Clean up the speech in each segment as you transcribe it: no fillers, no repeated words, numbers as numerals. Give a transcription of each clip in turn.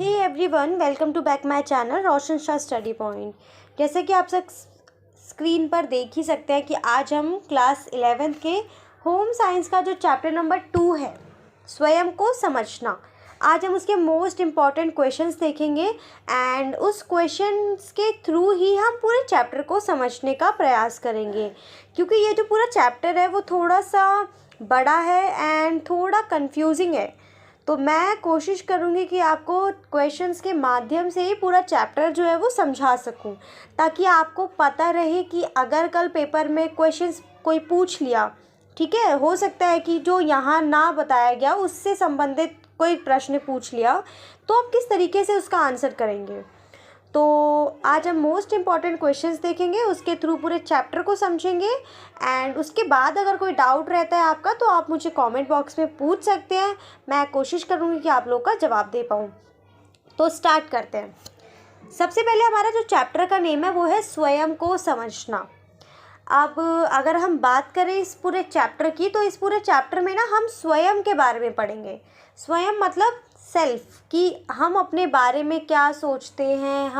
Hey everyone, welcome to back my channel Roshan Shah study point. जैसे कि आप सब स्क्रीन पर देख ही सकते हैं कि आज हम क्लास 11th के होम साइंस का जो चैप्टर नंबर 2 है, स्वयं को समझना, आज हम उसके मोस्ट इम्पॉर्टेंट क्वेश्चंस देखेंगे एंड उस क्वेश्चंस के थ्रू ही हम पूरे चैप्टर को समझने का प्रयास करेंगे। क्योंकि ये जो पूरा चैप्टर है वो थोड़ा सा बड़ा है एंड थोड़ा कंफ्यूजिंग है, तो मैं कोशिश करूँगी कि आपको क्वेश्चंस के माध्यम से ही पूरा चैप्टर जो है वो समझा सकूँ, ताकि आपको पता रहे कि अगर कल पेपर में क्वेश्चंस कोई पूछ लिया, ठीक है, हो सकता है कि जो यहाँ ना बताया गया उससे संबंधित कोई प्रश्न पूछ लिया, तो आप किस तरीके से उसका आंसर करेंगे। तो आज हम मोस्ट इम्पॉर्टेंट क्वेश्चंस देखेंगे, उसके थ्रू पूरे चैप्टर को समझेंगे एंड उसके बाद अगर कोई डाउट रहता है आपका तो आप मुझे कमेंट बॉक्स में पूछ सकते हैं। मैं कोशिश करूँगी कि आप लोग का जवाब दे पाऊँ। तो स्टार्ट करते हैं। सबसे पहले हमारा जो चैप्टर का नेम है वो है स्वयं को समझना। अब अगर हम बात करें इस पूरे चैप्टर की, तो इस पूरे चैप्टर में ना हम स्वयं के बारे में पढ़ेंगे। स्वयं मतलब सेल्फ, कि हम अपने बारे में क्या सोचते हैं,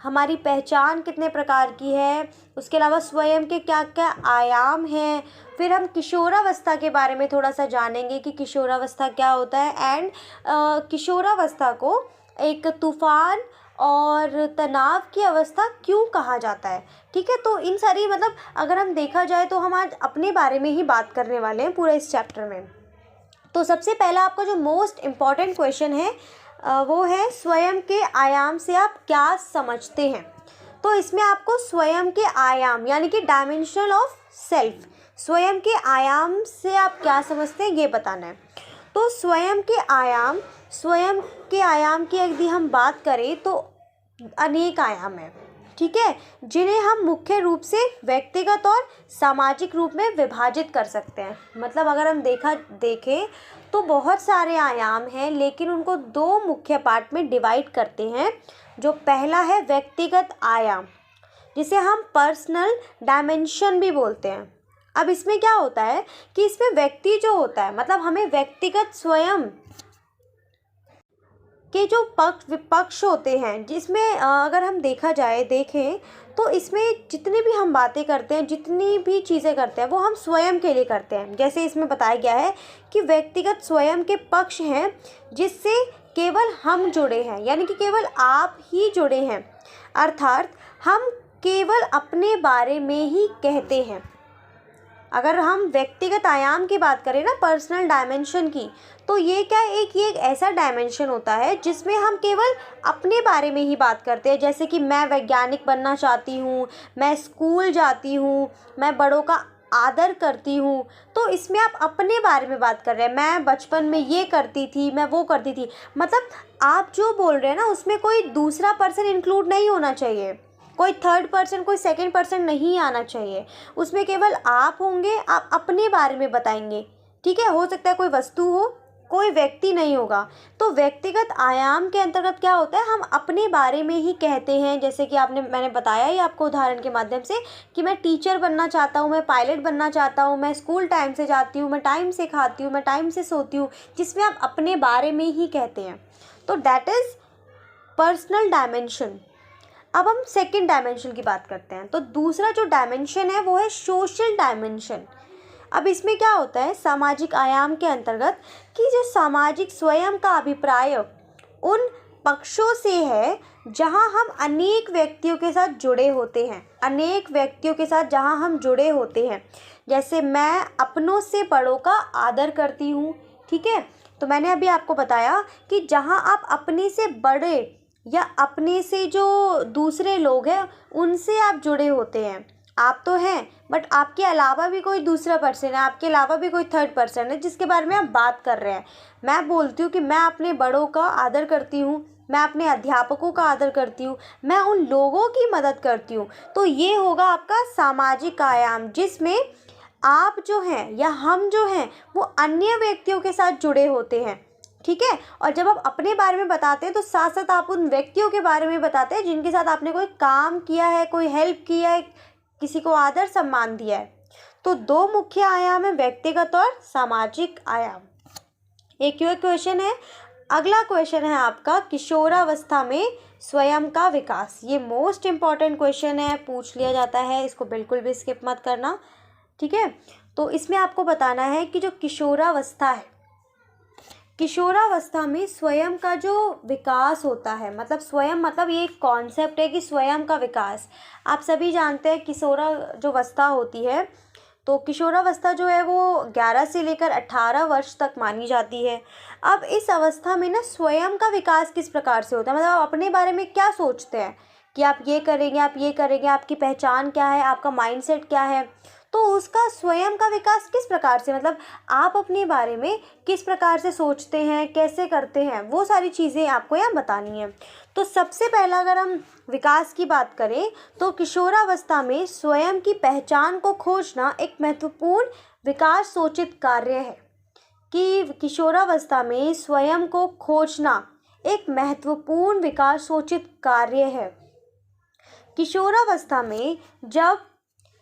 हमारी पहचान कितने प्रकार की है, उसके अलावा स्वयं के क्या क्या आयाम हैं। फिर हम किशोरावस्था के बारे में थोड़ा सा जानेंगे कि किशोरावस्था क्या होता है एंड किशोरावस्था को एक तूफान और तनाव की अवस्था क्यों कहा जाता है। ठीक है, तो इन सारी मतलब अगर हम देखा जाए तो हम आज अपने बारे में ही बात करने वाले हैं पूरे इस चैप्टर में। तो सबसे पहला आपका जो मोस्ट इम्पॉर्टेंट क्वेश्चन है वो है स्वयं के आयाम से आप क्या समझते हैं। तो इसमें आपको स्वयं के आयाम यानी कि डायमेंशन ऑफ सेल्फ, स्वयं के आयाम से आप क्या समझते हैं ये बताना है। तो स्वयं के आयाम की यदि हम बात करें तो अनेक आयाम हैं, ठीक है, जिन्हें हम मुख्य रूप से व्यक्तिगत और सामाजिक रूप में विभाजित कर सकते हैं। मतलब अगर हम देखें तो बहुत सारे आयाम हैं, लेकिन उनको दो मुख्य पार्ट में डिवाइड करते हैं। जो पहला है व्यक्तिगत आयाम, जिसे हम पर्सनल डायमेंशन भी बोलते हैं। अब इसमें क्या होता है कि इसमें व्यक्ति जो होता है, मतलब हमें व्यक्तिगत स्वयं के जो विपक्ष होते हैं, जिसमें अगर हम देखें तो इसमें जितनी भी हम बातें करते हैं, जितनी भी चीज़ें करते हैं, वो हम स्वयं के लिए करते हैं। जैसे इसमें बताया गया है कि व्यक्तिगत स्वयं के पक्ष हैं जिससे केवल हम जुड़े हैं, यानी कि केवल आप ही जुड़े हैं, अर्थात हम केवल अपने बारे में ही कहते हैं। अगर हम व्यक्तिगत आयाम की बात करें ना, पर्सनल डायमेंशन की, तो ये एक ऐसा डायमेंशन होता है जिसमें हम केवल अपने बारे में ही बात करते हैं। जैसे कि मैं वैज्ञानिक बनना चाहती हूँ, मैं स्कूल जाती हूँ, मैं बड़ों का आदर करती हूँ, तो इसमें आप अपने बारे में बात कर रहे हैं। मैं बचपन में ये करती थी, मैं वो करती थी, मतलब आप जो बोल रहे हैं ना उसमें कोई दूसरा पर्सन इंक्लूड नहीं होना चाहिए, कोई थर्ड पर्सन, कोई सेकंड पर्सन नहीं आना चाहिए। उसमें केवल आप होंगे, आप अपने बारे में बताएंगे, ठीक है। हो सकता है कोई वस्तु हो, कोई व्यक्ति नहीं होगा। तो व्यक्तिगत आयाम के अंतर्गत क्या होता है, हम अपने बारे में ही कहते हैं। जैसे कि मैंने बताया ही आपको उदाहरण के माध्यम से कि मैं टीचर बनना चाहता हूँ, मैं पायलट बनना चाहता हूँ, मैं स्कूल टाइम से जाती हूँ, मैं टाइम से खाती हूँ, मैं टाइम से सोती हूँ, जिसमें आप अपने बारे में ही कहते हैं। तो दैट इज़ पर्सनल डायमेंशन। अब हम सेकंड डायमेंशन की बात करते हैं। तो दूसरा जो डायमेंशन है वो है सोशल डायमेंशन। अब इसमें क्या होता है, सामाजिक आयाम के अंतर्गत कि जो सामाजिक स्वयं का अभिप्राय उन पक्षों से है जहां हम अनेक व्यक्तियों के साथ जुड़े होते हैं, जहां हम जुड़े होते हैं। जैसे मैं अपनों से बड़ों का आदर करती हूँ, ठीक है। तो मैंने अभी आपको बताया कि जहां आप अपने से बड़े या अपने से जो दूसरे लोग हैं उनसे आप जुड़े होते हैं। आप तो हैं, बट आपके अलावा भी कोई दूसरा पर्सन है, आपके अलावा भी कोई थर्ड पर्सन है जिसके बारे में आप बात कर रहे हैं। मैं बोलती हूँ कि मैं अपने बड़ों का आदर करती हूँ, मैं अपने अध्यापकों का आदर करती हूँ, मैं उन लोगों की मदद करती हूँ। तो ये होगा आपका सामाजिक आयाम, जिसमें आप जो हैं या हम जो हैं वो अन्य व्यक्तियों के साथ जुड़े होते हैं, ठीक है। और जब आप अपने बारे में बताते हैं तो साथ साथ आप उन व्यक्तियों के बारे में बताते हैं जिनके साथ आपने कोई काम किया है, कोई हेल्प किया है, किसी को आदर सम्मान दिया है। तो दो मुख्य आयाम है, व्यक्तिगत और सामाजिक आयाम। एक क्वेश्चन है, अगला क्वेश्चन है आपका किशोरावस्था में स्वयं का विकास। ये मोस्ट इम्पॉर्टेंट क्वेश्चन है, पूछ लिया जाता है, इसको बिल्कुल भी स्किप मत करना, ठीक है। तो इसमें आपको बताना है कि जो किशोरावस्था है, किशोरावस्था में स्वयं का जो विकास होता है, मतलब स्वयं मतलब ये एक कॉन्सेप्ट है कि स्वयं का विकास। आप सभी जानते हैं किशोरा जो अवस्था होती है, तो किशोरावस्था जो है वो 11 से लेकर 18 वर्ष तक मानी जाती है। अब इस अवस्था में ना स्वयं का विकास किस प्रकार से होता है, मतलब आप अपने बारे में क्या सोचते हैं कि आप ये करेंगे, आप ये करेंगे, आपकी पहचान क्या है, आपका माइंडसेट क्या है, तो उसका स्वयं का विकास किस प्रकार से, मतलब आप अपने बारे में किस प्रकार से सोचते हैं, कैसे करते हैं, वो सारी चीज़ें आपको यहाँ बतानी है। तो सबसे पहला अगर हम विकास की बात करें तो किशोरावस्था में स्वयं की पहचान को खोजना एक महत्वपूर्ण विकास सूचित कार्य है। कि किशोरावस्था में स्वयं को खोजना एक महत्वपूर्ण विकास सूचित कार्य है। किशोरावस्था में जब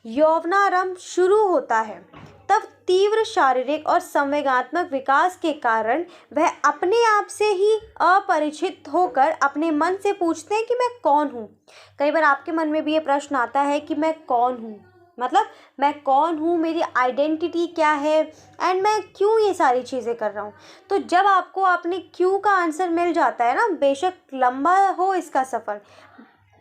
यौवनारंभ शुरू होता है तब तीव्र शारीरिक और संवेगात्मक विकास के कारण वह अपने आप से ही अपरिचित होकर अपने मन से पूछते हैं कि मैं कौन हूँ। कई बार आपके मन में भी ये प्रश्न आता है कि मैं कौन हूँ, मतलब मैं कौन हूँ, मेरी आइडेंटिटी क्या है एंड मैं क्यों ये सारी चीज़ें कर रहा हूँ। तो जब आपको अपने क्यों का आंसर मिल जाता है ना, बेशक लंबा हो इसका सफ़र,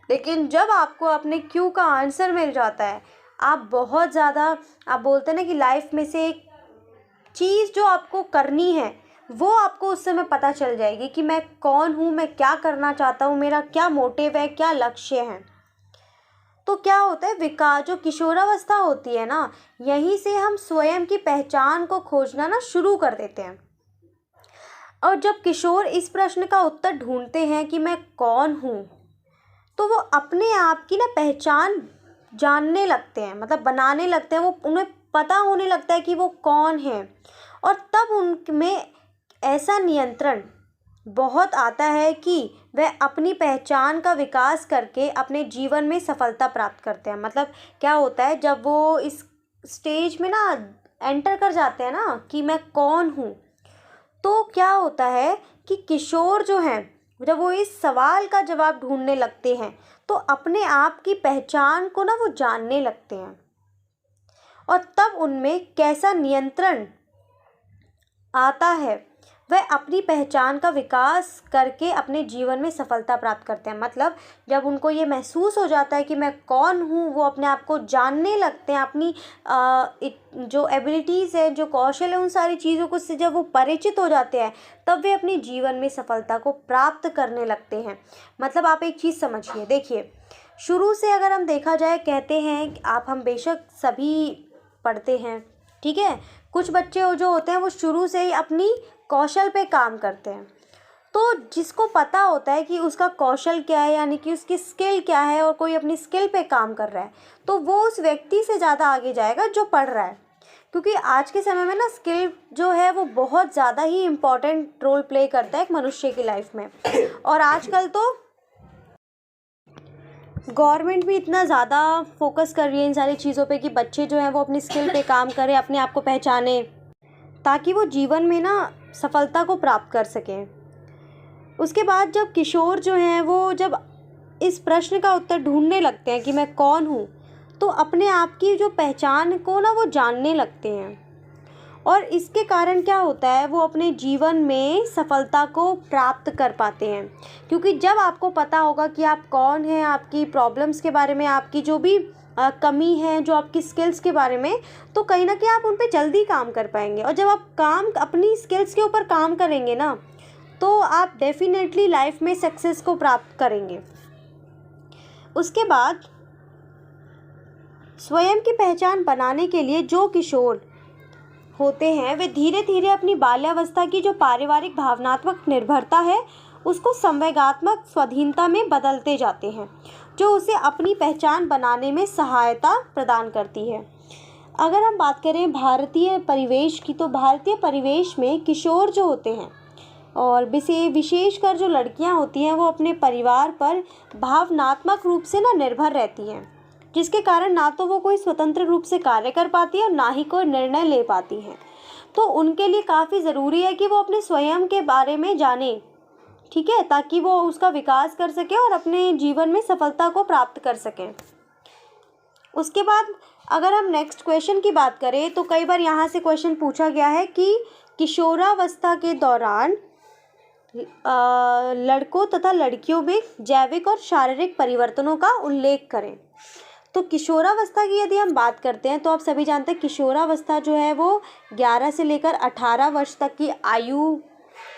लेकिन जब आपको अपने क्यों का आंसर मिल जाता है, आप बहुत ज़्यादा, आप बोलते हैं ना कि लाइफ में से एक चीज़ जो आपको करनी है वो आपको उस समय पता चल जाएगी कि मैं कौन हूँ, मैं क्या करना चाहता हूँ, मेरा क्या मोटिव है, क्या लक्ष्य है। तो क्या होता है, विकास जो किशोरावस्था होती है ना, यहीं से हम स्वयं की पहचान को खोजना ना शुरू कर देते हैं। और जब किशोर इस प्रश्न का उत्तर ढूंढते हैं कि मैं कौन हूँ, तो वो अपने आप की ना पहचान जानने लगते हैं, मतलब बनाने लगते हैं, वो उन्हें पता होने लगता है कि वो कौन है। और तब उनमें ऐसा नियंत्रण बहुत आता है कि वह अपनी पहचान का विकास करके अपने जीवन में सफलता प्राप्त करते हैं। मतलब क्या होता है, जब वो इस स्टेज में ना एंटर कर जाते हैं ना कि मैं कौन हूँ, तो क्या होता है कि किशोर जो हैं जब वो इस सवाल का जवाब ढूंढने लगते हैं तो अपने आप की पहचान को ना वो जानने लगते हैं। और तब उनमें कैसा नियंत्रण आता है, वह अपनी पहचान का विकास करके अपने जीवन में सफलता प्राप्त करते हैं। मतलब जब उनको ये महसूस हो जाता है कि मैं कौन हूँ, वो अपने आप को जानने लगते हैं, अपनी जो एबिलिटीज़ है, जो कौशल है, उन सारी चीज़ों को से जब वो परिचित हो जाते हैं तब वे अपने जीवन में सफलता को प्राप्त करने लगते हैं। मतलब आप एक चीज़ समझिए, देखिए शुरू से अगर हम देखा जाए, कहते हैं कि हम बेशक सभी पढ़ते हैं, ठीक है, कुछ बच्चे जो होते हैं वो शुरू से ही अपनी कौशल पे काम करते हैं। तो जिसको पता होता है कि उसका कौशल क्या है, यानी कि उसकी स्किल क्या है, और कोई अपनी स्किल पे काम कर रहा है, तो वो उस व्यक्ति से ज़्यादा आगे जाएगा जो पढ़ रहा है। क्योंकि आज के समय में ना स्किल जो है वो बहुत ज़्यादा ही इम्पॉर्टेंट रोल प्ले करता है एक मनुष्य की लाइफ में। और आजकल तो गवर्नमेंट भी इतना ज़्यादा फोकस कर रही है इन सारी चीज़ों पे कि बच्चे जो हैं वो अपनी स्किल पे काम करें, अपने आप को पहचाने, ताकि वो जीवन में ना सफलता को प्राप्त कर सकें। उसके बाद जब किशोर जो हैं वो जब इस प्रश्न का उत्तर ढूंढने लगते हैं कि मैं कौन हूँ, तो अपने आप की जो पहचान को ना वो जानने लगते हैं। और इसके कारण क्या होता है, वो अपने जीवन में सफलता को प्राप्त कर पाते हैं। क्योंकि जब आपको पता होगा कि आप कौन हैं, आपकी प्रॉब्लम्स के बारे में, आपकी जो भी कमी है, जो आपकी स्किल्स के बारे में, तो कहीं ना कहीं आप उन पर जल्दी काम कर पाएंगे। और जब आप अपनी स्किल्स के ऊपर काम करेंगे ना, तो आप डेफिनेटली लाइफ में सक्सेस को प्राप्त करेंगे। उसके बाद स्वयं की पहचान बनाने के लिए जो किशोर होते हैं वे धीरे धीरे अपनी बाल्यावस्था की जो पारिवारिक भावनात्मक निर्भरता है उसको संवेगात्मक स्वाधीनता में बदलते जाते हैं, जो उसे अपनी पहचान बनाने में सहायता प्रदान करती है। अगर हम बात करें भारतीय परिवेश की, तो भारतीय परिवेश में किशोर जो होते हैं और विशेषकर जो लड़कियां होती हैं वो अपने परिवार पर भावनात्मक रूप से ना निर्भर रहती हैं, जिसके कारण ना तो वो कोई स्वतंत्र रूप से कार्य कर पाती है और ना ही कोई निर्णय ले पाती हैं। तो उनके लिए काफ़ी ज़रूरी है कि वो अपने स्वयं के बारे में जाने, ठीक है, ताकि वो उसका विकास कर सकें और अपने जीवन में सफलता को प्राप्त कर सकें। उसके बाद अगर हम नेक्स्ट क्वेश्चन की बात करें तो कई बार यहाँ से क्वेश्चन पूछा गया है कि किशोरावस्था के दौरान लड़कों तथा लड़कियों में जैविक और शारीरिक परिवर्तनों का उल्लेख करें। तो किशोरावस्था की यदि हम बात करते हैं तो आप सभी जानते हैं किशोरावस्था जो है वो 11 से लेकर 18 वर्ष तक की आयु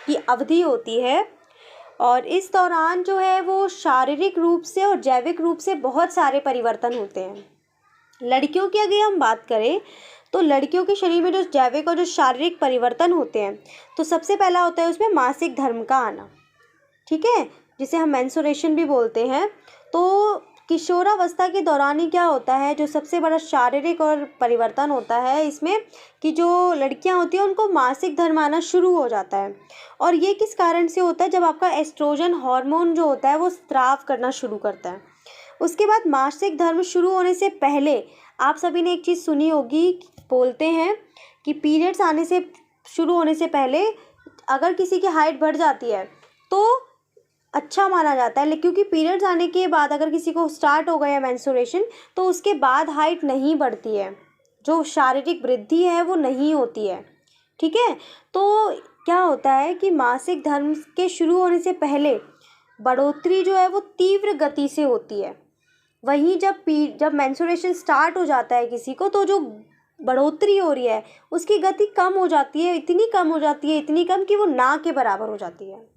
की अवधि होती है और इस दौरान जो है वो शारीरिक रूप से और जैविक रूप से बहुत सारे परिवर्तन होते हैं। लड़कियों की अगर हम बात करें तो लड़कियों के शरीर में जो जैविक और जो शारीरिक परिवर्तन होते हैं तो सबसे पहला होता है उसमें मासिक धर्म का आना, ठीक है, जिसे हम मेंस्ट्रुएशन भी बोलते हैं। तो किशोरावस्था के दौरान ही क्या होता है, जो सबसे बड़ा शारीरिक और परिवर्तन होता है इसमें कि जो लड़कियां होती हैं उनको मासिक धर्म आना शुरू हो जाता है। और ये किस कारण से होता है, जब आपका एस्ट्रोजन हार्मोन जो होता है वो स्राव करना शुरू करता है। उसके बाद मासिक धर्म शुरू होने से पहले आप सभी ने एक चीज़ सुनी होगी, बोलते हैं कि पीरियड्स आने से शुरू होने से पहले अगर किसी की हाइट बढ़ जाती है तो अच्छा माना जाता है, लेकिन क्योंकि पीरियड्स आने के बाद अगर किसी को स्टार्ट हो गया मेंस्ट्रुएशन तो उसके बाद हाइट नहीं बढ़ती है, जो शारीरिक वृद्धि है वो नहीं होती है, ठीक है। तो क्या होता है कि मासिक धर्म के शुरू होने से पहले बढ़ोतरी जो है वो तीव्र गति से होती है, वहीं जब मेंस्ट्रुएशन स्टार्ट हो जाता है किसी को तो जो बढ़ोतरी हो रही है उसकी गति कम हो जाती है, इतनी कम हो जाती है, इतनी कम कि वो ना के बराबर हो जाती है।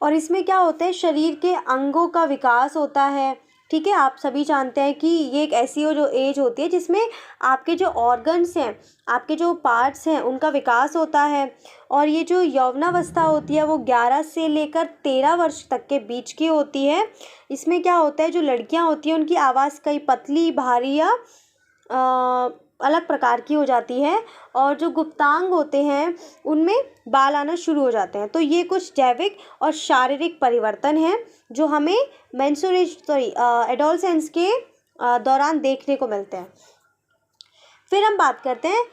और इसमें क्या होता है, शरीर के अंगों का विकास होता है, ठीक है। आप सभी जानते हैं कि ये एक ऐसी जो एज होती है जिसमें आपके जो ऑर्गन्स हैं, आपके जो पार्ट्स हैं उनका विकास होता है। और ये जो यौवनावस्था होती है वो 11 से लेकर 13 वर्ष तक के बीच की होती है। इसमें क्या होता है, जो लड़कियां होती हैं उनकी आवाज़ कई पतली, भारी या अलग प्रकार की हो जाती है और जो गुप्तांग होते हैं उनमें बाल आना शुरू हो जाते हैं। तो ये कुछ जैविक और शारीरिक परिवर्तन हैं जो हमें एडोलसेंस के दौरान देखने को मिलते हैं। फिर हम बात करते हैं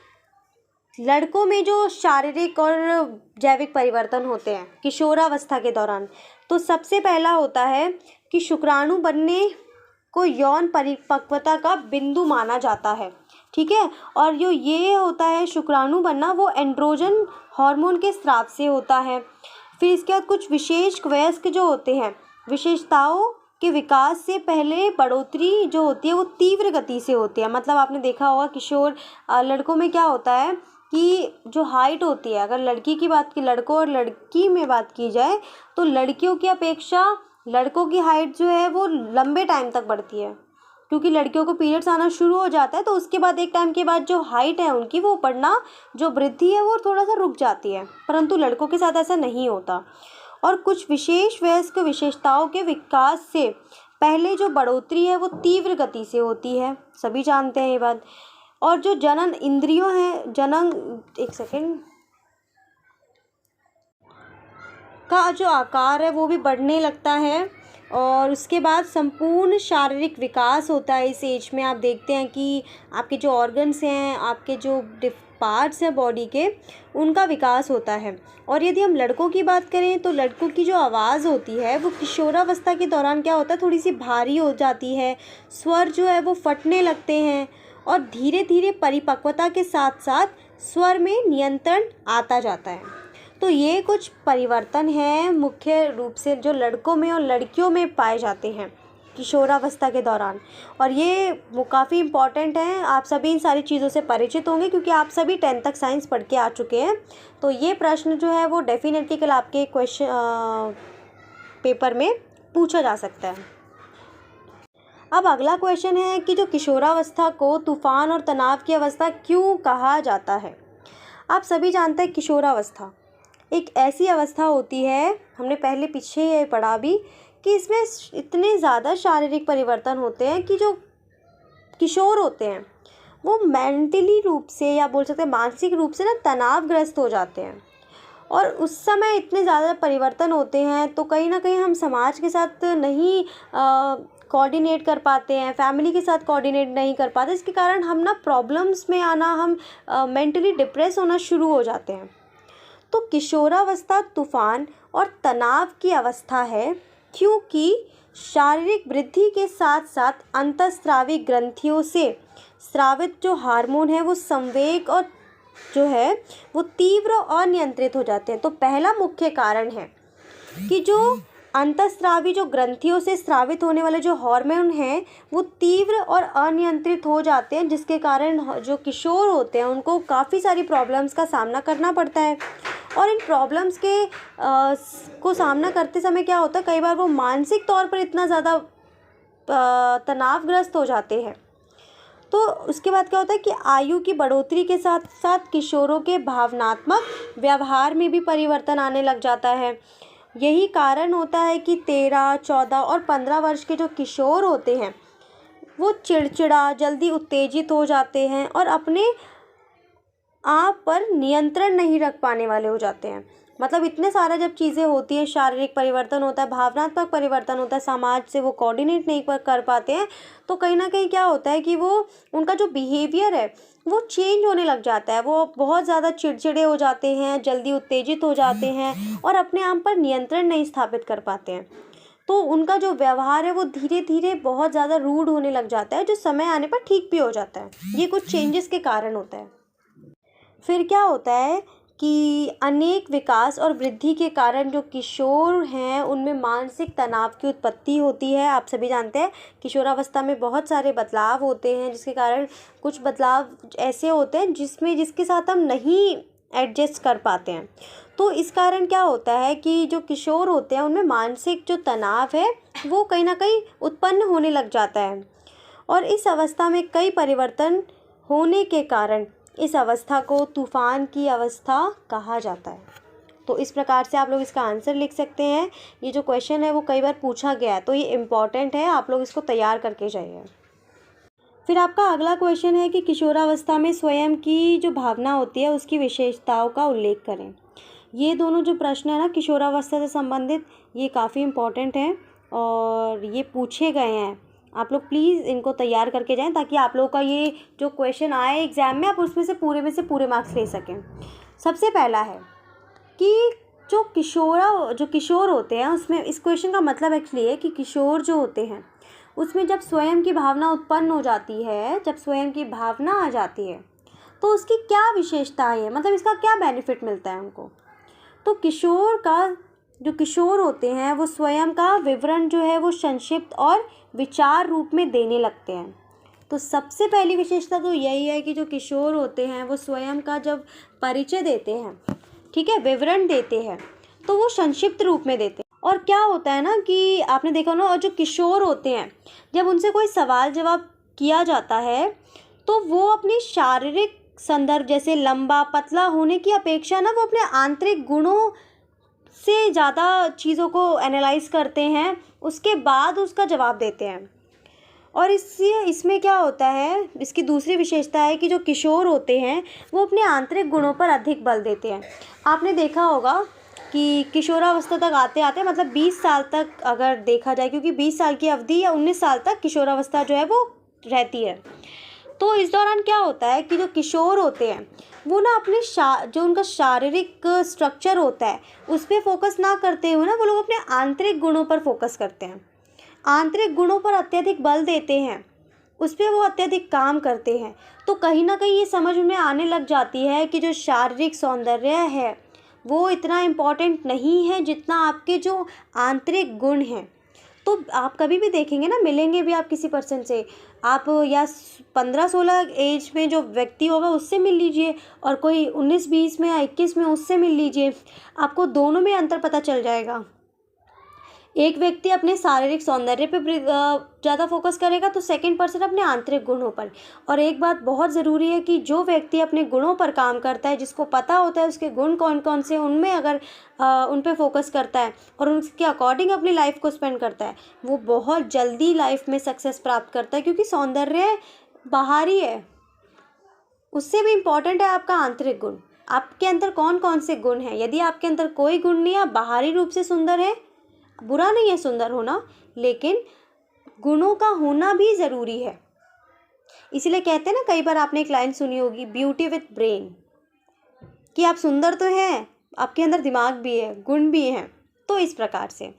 लड़कों में जो शारीरिक और जैविक परिवर्तन होते हैं किशोरावस्था के दौरान। तो सबसे पहला होता है कि शुक्राणु बनने को यौन परिपक्वता का बिंदु माना जाता है, ठीक है। और जो ये होता है शुक्राणु बनना वो एंड्रोजन हार्मोन के स्राव से होता है। फिर इसके बाद कुछ विशेष वयस्क जो होते हैं, विशेषताओं के विकास से पहले बढ़ोतरी जो होती है वो तीव्र गति से होती है। मतलब आपने देखा होगा किशोर लड़कों में क्या होता है कि जो हाइट होती है, अगर लड़की की बात की लड़कों और लड़की में बात की जाए तो लड़कियों की अपेक्षा लड़कों की हाइट जो है वो लंबे टाइम तक बढ़ती है, क्योंकि लड़कियों को पीरियड्स आना शुरू हो जाता है तो उसके बाद एक टाइम के बाद जो हाइट है उनकी वो बढ़ना, जो वृद्धि है वो थोड़ा सा रुक जाती है, परंतु लड़कों के साथ ऐसा नहीं होता। और कुछ विशेष वयस्क विशेषताओं के विकास से पहले जो बढ़ोतरी है वो तीव्र गति से होती है, सभी जानते हैं ये बात। और जो जनन इंद्रियों हैं, का जो आकार है वो भी बढ़ने लगता है। और उसके बाद संपूर्ण शारीरिक विकास होता है इस एज में। आप देखते हैं कि आपके जो ऑर्गन्स हैं, आपके जो पार्ट्स हैं बॉडी के, उनका विकास होता है। और यदि हम लड़कों की बात करें तो लड़कों की जो आवाज़ होती है वो किशोरावस्था के दौरान क्या होता है, थोड़ी सी भारी हो जाती है, स्वर जो है वो फटने लगते हैं और धीरे धीरे परिपक्वता के साथ साथ स्वर में नियंत्रण आता जाता है। तो ये कुछ परिवर्तन हैं मुख्य रूप से जो लड़कों में और लड़कियों में पाए जाते हैं किशोरावस्था के दौरान, और ये काफ़ी इम्पॉर्टेंट हैं। आप सभी इन सारी चीज़ों से परिचित होंगे क्योंकि आप सभी 10th तक साइंस पढ़ के आ चुके हैं। तो ये प्रश्न जो है वो डेफिनेटली कल आपके क्वेश्चन पेपर में पूछा जा सकता है। अब अगला क्वेश्चन है कि जो किशोरावस्था को तूफान और तनाव की अवस्था क्यों कहा जाता है। आप सभी जानते हैं किशोरावस्था एक ऐसी अवस्था होती है, हमने पहले पीछे ये पढ़ा भी, कि इसमें इतने ज़्यादा शारीरिक परिवर्तन होते हैं कि जो किशोर होते हैं वो मेंटली रूप से या बोल सकते हैं मानसिक रूप से ना तनावग्रस्त हो जाते हैं। और उस समय इतने ज़्यादा परिवर्तन होते हैं तो कहीं ना कहीं हम समाज के साथ नहीं कोऑर्डिनेट कर पाते हैं, फैमिली के साथ कोऑर्डिनेट नहीं कर पाते, इसके कारण हम ना प्रॉब्लम्स में आना, हम मेंटली डिप्रेस होना शुरू हो जाते हैं। तो किशोरावस्था तूफान और तनाव की अवस्था है, क्योंकि शारीरिक वृद्धि के साथ साथ अंतःस्रावी ग्रंथियों से स्रावित जो हार्मोन है वो संवेग और जो है वो तीव्र और अनियंत्रित हो जाते हैं। तो पहला मुख्य कारण है कि जो अंतःस्रावी जो ग्रंथियों से स्रावित होने वाले जो हार्मोन हैं वो तीव्र और अनियंत्रित हो जाते हैं, जिसके कारण जो किशोर होते हैं उनको काफ़ी सारी प्रॉब्लम्स का सामना करना पड़ता है। और इन प्रॉब्लम्स के को सामना करते समय क्या होता है, कई बार वो मानसिक तौर पर इतना ज़्यादा तनावग्रस्त हो जाते हैं। तो उसके बाद क्या होता है कि आयु की बढ़ोतरी के साथ साथ किशोरों के भावनात्मक व्यवहार में भी परिवर्तन आने लग जाता है। यही कारण होता है कि 13, 14 और 15 वर्ष के जो किशोर होते हैं वो चिड़चिड़ा, जल्दी उत्तेजित हो जाते हैं और अपने आप पर नियंत्रण नहीं रख पाने वाले हो जाते हैं। मतलब इतने सारे जब चीज़ें होती हैं, शारीरिक परिवर्तन होता है, भावनात्मक परिवर्तन होता है, समाज से वो कोऑर्डिनेट नहीं कर पाते हैं, तो कहीं ना कहीं क्या होता है कि वो उनका जो बिहेवियर है वो चेंज होने लग जाता है। वो बहुत ज़्यादा चिड़चिड़े हो जाते हैं, जल्दी उत्तेजित हो जाते हैं और अपने आप पर नियंत्रण नहीं स्थापित कर पाते हैं। तो उनका जो व्यवहार है वो धीरे धीरे बहुत ज़्यादा रूड होने लग जाता है, जो समय आने पर ठीक भी हो जाता है। ये कुछ चेंजेस के कारण होता है। फिर क्या होता है कि अनेक विकास और वृद्धि के कारण जो किशोर हैं उनमें मानसिक तनाव की उत्पत्ति होती है। आप सभी जानते हैं किशोरावस्था में बहुत सारे बदलाव होते हैं, जिसके कारण कुछ बदलाव ऐसे होते हैं जिसके साथ हम नहीं एडजस्ट कर पाते हैं। तो इस कारण क्या होता है कि जो किशोर होते हैं उनमें मानसिक जो तनाव है वो कहीं ना कहीं उत्पन्न होने लग जाता है। और इस अवस्था में कई परिवर्तन होने के कारण इस अवस्था को तूफान की अवस्था कहा जाता है। तो इस प्रकार से आप लोग इसका आंसर लिख सकते हैं। ये जो क्वेश्चन है वो कई बार पूछा गया है, तो ये इम्पॉर्टेंट है, आप लोग इसको तैयार करके जाइए। फिर आपका अगला क्वेश्चन है कि किशोरावस्था में स्वयं की जो भावना होती है उसकी विशेषताओं का उल्लेख करें। ये दोनों जो प्रश्न है ना किशोरावस्था से संबंधित, ये काफ़ी इम्पॉर्टेंट हैं और ये पूछे गए हैं। आप लोग प्लीज़ इनको तैयार करके जाएं ताकि आप लोगों का ये जो क्वेश्चन आए एग्ज़ाम में आप उसमें से पूरे मार्क्स ले सकें। सबसे पहला है कि जो किशोर होते हैं उसमें, इस क्वेश्चन का मतलब एक्चुअली है कि किशोर जो होते हैं उसमें जब स्वयं की भावना उत्पन्न हो जाती है, जब स्वयं की भावना आ जाती है तो उसकी क्या विशेषताएँ हैं, मतलब इसका क्या बेनिफिट मिलता है उनको। तो जो किशोर होते हैं वो स्वयं का विवरण जो है वो संक्षिप्त और विचार रूप में देने लगते हैं। तो सबसे पहली विशेषता तो यही है कि जो किशोर होते हैं वो स्वयं का जब परिचय देते हैं, ठीक है, विवरण देते हैं, तो वो संक्षिप्त रूप में देते हैं। और क्या होता है ना कि आपने देखा ना, और जो किशोर होते हैं जब उनसे कोई सवाल जवाब किया जाता है तो वो अपनी शारीरिक संदर्भ जैसे लंबा पतला होने की अपेक्षा ना वो अपने आंतरिक गुणों से ज़्यादा चीज़ों को एनालाइज करते हैं, उसके बाद उसका जवाब देते हैं। और इसमें क्या होता है, इसकी दूसरी विशेषता है कि जो किशोर होते हैं वो अपने आंतरिक गुणों पर अधिक बल देते हैं। आपने देखा होगा कि किशोरावस्था तक आते आते मतलब 20 साल तक अगर देखा जाए, क्योंकि 20 साल की अवधि या 19 साल तक किशोरावस्था जो है वो रहती है। तो इस दौरान क्या होता है कि जो किशोर होते हैं वो ना अपने जो उनका शारीरिक स्ट्रक्चर होता है उस पर फोकस ना करते हुए ना वो लोग अपने आंतरिक गुणों पर फोकस करते हैं, आंतरिक गुणों पर अत्यधिक बल देते हैं, उस पर वो अत्यधिक काम करते हैं। तो कहीं ना कहीं ये समझ में आने लग जाती है कि जो शारीरिक सौंदर्य है वो इतना इम्पॉर्टेंट नहीं है जितना आपके जो आंतरिक गुण हैं। तो आप कभी भी देखेंगे ना, मिलेंगे भी आप किसी पर्सन से, आप या 15-16 एज में जो व्यक्ति होगा उससे मिल लीजिए और कोई 19-20 में या 21 में उससे मिल लीजिए, आपको दोनों में अंतर पता चल जाएगा। एक व्यक्ति अपने शारीरिक सौंदर्य पे ज़्यादा फोकस करेगा तो सेकंड पर्सन अपने आंतरिक गुणों पर। और एक बात बहुत ज़रूरी है कि जो व्यक्ति अपने गुणों पर काम करता है, जिसको पता होता है उसके गुण कौन कौन से, उनमें अगर उन पे फोकस करता है और उसके अकॉर्डिंग अपनी लाइफ को स्पेंड करता है, वो बहुत जल्दी लाइफ में सक्सेस प्राप्त करता है। क्योंकि सौंदर्य बाहरी है, उससे भी इम्पॉर्टेंट है आपका आंतरिक गुण। आपके अंदर कौन कौन से गुण हैं। यदि आपके अंदर कोई गुण नहीं है, आप बाहरी रूप से सुंदर है, बुरा नहीं है सुंदर होना, लेकिन गुणों का होना भी ज़रूरी है। इसीलिए कहते हैं ना, कई बार आपने एक लाइन सुनी होगी, ब्यूटी विथ ब्रेन, कि आप सुंदर तो हैं, आपके अंदर दिमाग भी है, गुण भी हैं। तो इस प्रकार से।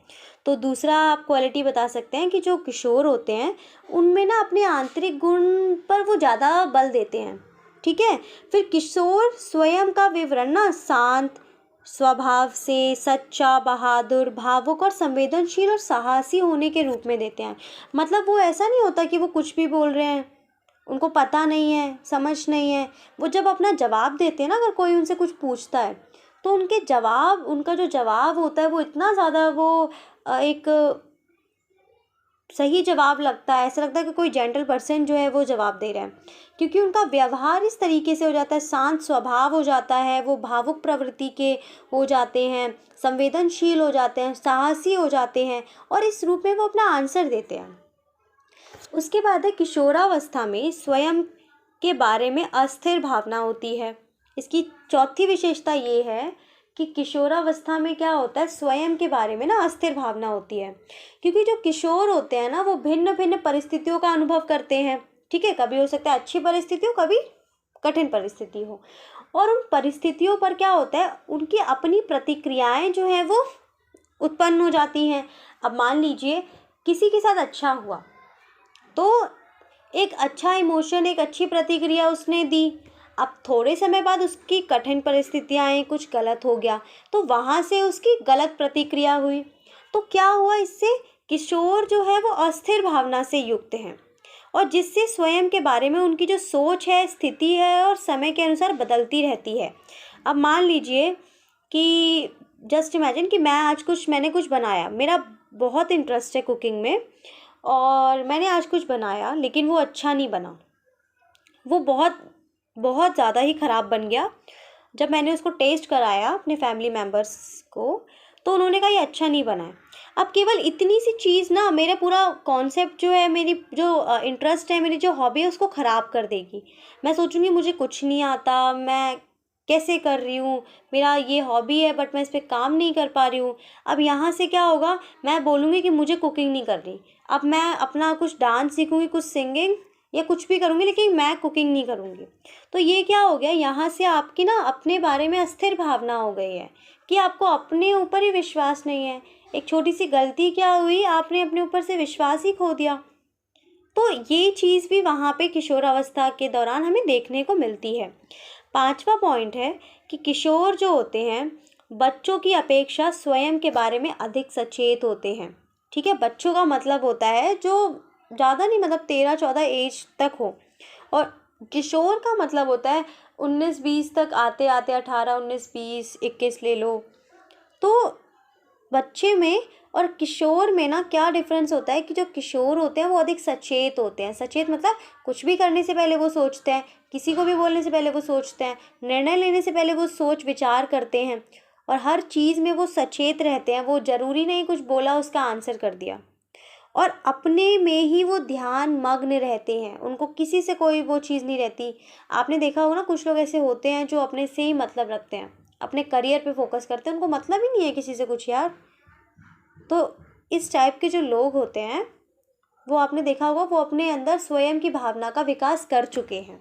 तो दूसरा आप क्वालिटी बता सकते हैं कि जो किशोर होते हैं उनमें ना अपने आंतरिक गुण पर वो ज़्यादा बल देते हैं। ठीक है। फिर किशोर स्वयं का विवरण ना शांत स्वभाव से, सच्चा, बहादुर, भावुक और संवेदनशील और साहसी होने के रूप में देते हैं। मतलब वो ऐसा नहीं होता कि वो कुछ भी बोल रहे हैं, उनको पता नहीं है, समझ नहीं है। वो जब अपना जवाब देते हैं ना, अगर कोई उनसे कुछ पूछता है तो उनका जो जवाब होता है वो इतना ज़्यादा एक सही जवाब लगता है। ऐसा लगता है कि कोई जेंटल पर्सन जो है वो जवाब दे रहा है, क्योंकि उनका व्यवहार इस तरीके से हो जाता है, शांत स्वभाव हो जाता है, वो भावुक प्रवृत्ति के हो जाते हैं, संवेदनशील हो जाते हैं, साहसी हो जाते हैं, और इस रूप में वो अपना आंसर देते हैं। उसके बाद है किशोरावस्था में स्वयं के बारे में अस्थिर भावना होती है। इसकी चौथी विशेषता ये है कि किशोरावस्था में क्या होता है, स्वयं के बारे में ना अस्थिर भावना होती है, क्योंकि जो किशोर होते हैं ना वो भिन्न भिन्न परिस्थितियों का अनुभव करते हैं। ठीक है। कभी हो सकता है अच्छी परिस्थिति हो, कभी कठिन परिस्थिति हो, और उन परिस्थितियों पर क्या होता है, उनकी अपनी प्रतिक्रियाएं जो हैं वो उत्पन्न हो जाती हैं। अब मान लीजिए किसी के साथ अच्छा हुआ, तो एक अच्छा इमोशन, एक अच्छी प्रतिक्रिया उसने दी। अब थोड़े समय बाद उसकी कठिन परिस्थितियाँ आई, कुछ गलत हो गया, तो वहाँ से उसकी गलत प्रतिक्रिया हुई। तो क्या हुआ, इससे किशोर जो है वो अस्थिर भावना से युक्त हैं, और जिससे स्वयं के बारे में उनकी जो सोच है, स्थिति है, और समय के अनुसार बदलती रहती है। अब मान लीजिए कि जस्ट इमेजिन कि मैंने कुछ बनाया, मेरा बहुत इंटरेस्ट है कुकिंग में, और मैंने आज कुछ बनाया लेकिन वो अच्छा नहीं बना, वो बहुत बहुत ज़्यादा ही ख़राब बन गया। जब मैंने उसको टेस्ट कराया अपने फैमिली मेम्बर्स को, तो उन्होंने कहा ये अच्छा नहीं बना है। अब केवल इतनी सी चीज़ ना मेरा पूरा कॉन्सेप्ट जो है, मेरी जो इंटरेस्ट है, मेरी जो हॉबी है, उसको ख़राब कर देगी। मैं सोचूंगी मुझे कुछ नहीं आता, मैं कैसे कर रही हूँ, मेरा ये हॉबी है बट मैं इस पर काम नहीं कर पा रही हूँ। अब यहाँ से क्या होगा, मैं बोलूँगी कि मुझे कुकिंग नहीं कर रही, अब मैं अपना कुछ डांस सीखूँगी, कुछ सिंगिंग या कुछ भी करूँगी, लेकिन मैं कुकिंग नहीं करूँगी। तो ये क्या हो गया, यहाँ से आपकी ना अपने बारे में अस्थिर भावना हो गई है कि आपको अपने ऊपर ही विश्वास नहीं है। एक छोटी सी गलती क्या हुई, आपने अपने ऊपर से विश्वास ही खो दिया। तो ये चीज़ भी वहाँ पे किशोरावस्था के दौरान हमें देखने को मिलती है। पांचवा पॉइंट है कि किशोर जो होते हैं बच्चों की अपेक्षा स्वयं के बारे में अधिक सचेत होते हैं। ठीक है। बच्चों का मतलब होता है जो ज़्यादा नहीं, मतलब 13-14 एज तक हो, और किशोर का मतलब होता है 19-20 तक, आते आते 18-19-20-21 ले लो। तो बच्चे में और किशोर में ना क्या डिफरेंस होता है कि जो किशोर होते हैं वो अधिक सचेत होते हैं। सचेत मतलब कुछ भी करने से पहले वो सोचते हैं, किसी को भी बोलने से पहले वो सोचते हैं, निर्णय लेने से पहले वो सोच विचार करते हैं, और हर चीज़ में वो सचेत रहते हैं। वो ज़रूरी नहीं कुछ बोला उसका आंसर कर दिया, और अपने में ही वो ध्यान मग्न रहते हैं, उनको किसी से कोई वो चीज़ नहीं रहती। आपने देखा होगा ना, कुछ लोग ऐसे होते हैं जो अपने से ही मतलब रखते हैं, अपने करियर पे फोकस करते हैं, उनको मतलब ही नहीं है किसी से कुछ यार। तो इस टाइप के जो लोग होते हैं वो आपने देखा होगा, वो अपने अंदर स्वयं की भावना का विकास कर चुके हैं।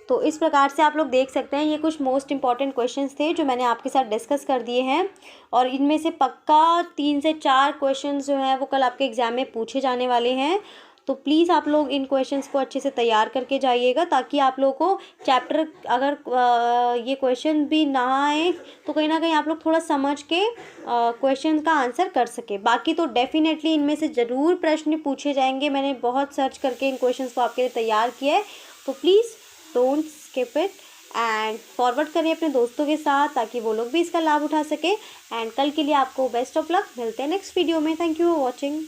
तो इस प्रकार से आप लोग देख सकते हैं, ये कुछ मोस्ट इंपॉर्टेंट क्वेश्चंस थे जो मैंने आपके साथ डिस्कस कर दिए हैं, और इनमें से पक्का 3 से 4 क्वेश्चंस जो हैं वो कल आपके एग्ज़ाम में पूछे जाने वाले हैं। तो प्लीज़ आप लोग इन क्वेश्चंस को अच्छे से तैयार करके जाइएगा, ताकि आप लोगों को चैप्टर, अगर ये क्वेश्चन भी ना आए तो कहीं ना कहीं आप लोग थोड़ा समझ के क्वेश्चन का आंसर कर सके। बाकी तो डेफिनेटली इनमें से ज़रूर प्रश्न पूछे जाएंगे, मैंने बहुत सर्च करके इन क्वेश्चन को आपके लिए तैयार किया है। तो please don't skip it and forward करें अपने दोस्तों के साथ, ताकि वो लोग भी इसका लाभ उठा सके। एंड कल के लिए आपको बेस्ट ऑफ लक, मिलते हैं नेक्स्ट वीडियो में। Thank you for watching.